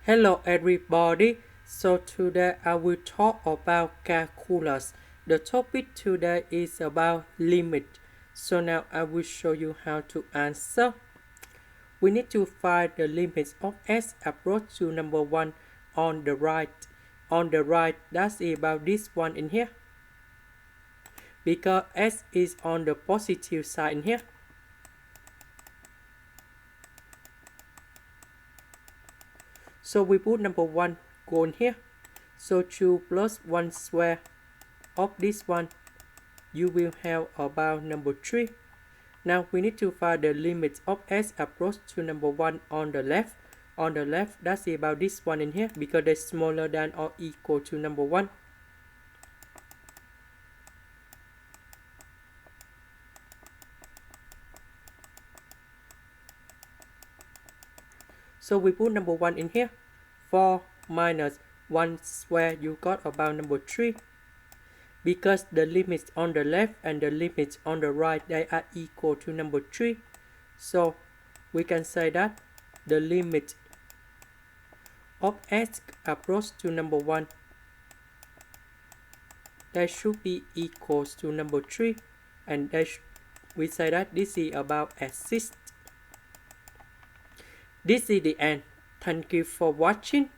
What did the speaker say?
Hello everybody. So today I will talk about calculus. The topic today is about limit. So now I will show you how to answer. We need to find the limits of s approach to number 1 on the right. On the right, that's about this one in here. Because s is on the positive side in here. So we put number 1 go in here. So 2 plus 1 square of this one, you will have about number 3. Now we need to find the limits of s approach to number 1 on the left. On the left, that's about this one in here because they're smaller than or equal to number 1. So we put number 1 in here. 4 minus 1 square, you got about number 3. Because the limits on the left and the limits on the right, they are equal to number 3. So we can say that the limit of s approach to number 1, that should be equals to number 3. And we say that this is about s6. This is the end. Thank you for watching.